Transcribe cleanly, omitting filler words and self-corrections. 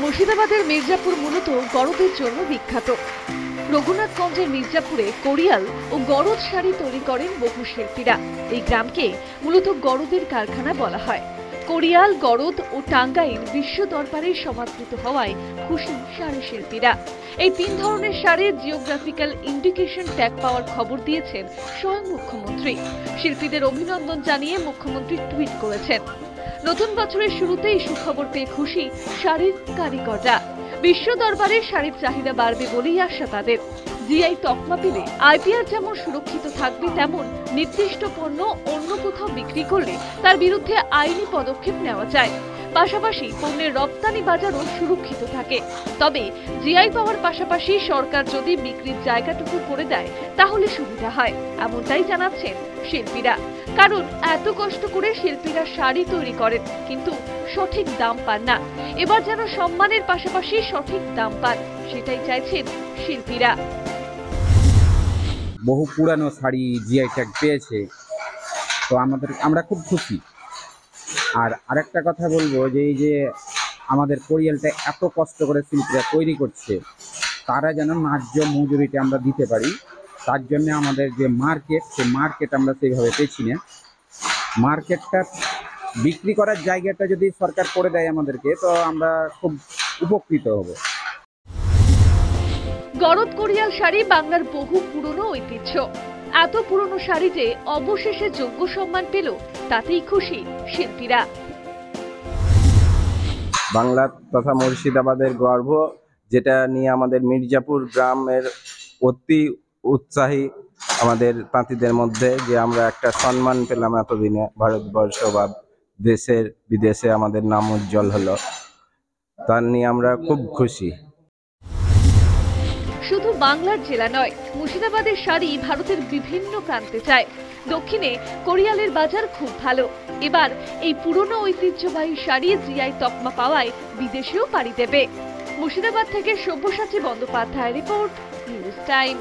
মুর্শিদাবাদের মির্জাপুর মূলত গরদের জন্য বিখ্যাত। রঘুনাথগঞ্জের মির্জাপুরে কোরিয়াল ও গরদ শাড়ি তৈরি করেন বহু শিল্পীরা। এই গ্রামকে মূলত গরদের কারখানা বলা হয়। কোরিয়াল, গরদ ও টাঙ্গাইল বিশ্ব দরবারে সমাদৃত হওয়ায় খুশি শাড়ি শিল্পীরা। এই তিন ধরনের শাড়ির জিওগ্রাফিক্যাল ইন্ডিকেশন ট্যাগ পাওয়ার খবর দিয়েছেন স্বয়ং মুখ্যমন্ত্রী। শিল্পীদের অভিনন্দন জানিয়ে মুখ্যমন্ত্রী টুইট করেছেন। নতুন বছরের শুরুতেই সুখবর পেয়ে খুশি শাড়ির কারিগররা। বিশ্ব দরবারে শাড়ির চাহিদা বাড়বে বলেই আশা তাদের। জিআই তকমা পেলে আইপিআর যেমন সুরক্ষিত থাকবে, তেমন নির্দিষ্ট পণ্য অন্য কোথাও বিক্রি করলে তার বিরুদ্ধে আইনি পদক্ষেপ নেওয়া যায়। পাশাপাশি পণ্যের রপ্তানি বাজারও সুরক্ষিত থাকে। তবে জিআই পাওয়ার পাশাপাশি সরকার যদি বিক্রির জায়গাটুকু করে দেয় তাহলে সুবিধা হয়, এমনটাই জানাচ্ছেন শিল্পীরা। কারণ এত কষ্ট করে শিল্পীরা শাড়ি তৈরি করেন, কিন্তু সঠিক দাম পান না। এবার যেন সম্মানের পাশাপাশি সঠিক দাম পান, সেটাই চাইছেন শিল্পীরা। বহু পুরানো শাড়ি জিআই ট্যাগ পেয়েছে, তো আমরা খুব খুশি। আর আরেকটা কথা বলবো যে এই যে আমাদের কোরিয়ালটা এত কষ্ট করে শিল্পীরা তৈরি করছে, তারা যেন ন্যায্য মজুরিটা আমরা দিতে পারি। তার জন্য আমাদের যে মার্কেট, সেই মার্কেট আমরা সেইভাবে পেয়েছি না। মার্কেটটা বিক্রি করার জায়গাটা যদি সরকার করে দেয় আমাদেরকে, তো আমরা খুব উপকৃত হব। গরদ কোরিয়াল শাড়ি বাংলার বহু পুরনো ঐতিহ্য। এত পুরনো শাড়ি যে অবশেষে যোগ্য সম্মান পেল, তাতেই খুশি শিল্পীরা। বাংলা তথা মুর্শিদাবাদের গর্ব, যেটা নিয়ে আমাদের মির্জাপুর গ্রামের অতি উৎসাহী আমাদের তাঁতিদের মধ্যে, যে আমরা একটা সম্মান পেলাম এতদিনে ভারতবর্ষ বা দেশের বিদেশে আমাদের নাম উজ্জ্বল হলো, তার নিয়ে আমরা খুব খুশি। শুধু বাংলার জেলা নয়, মুর্শিদাবাদের শাড়ি ভারতের বিভিন্ন প্রান্তে যায়। দক্ষিণে কোরিয়ালের বাজার খুব ভালো। এবার এই পুরনো ঐতিহ্যবাহী শাড়ি জিআই তকমা পাওয়ায় বিদেশেও পাড়ি দেবে। মুর্শিদাবাদ থেকে Sabyasachi Bandyopadhyay report, news time.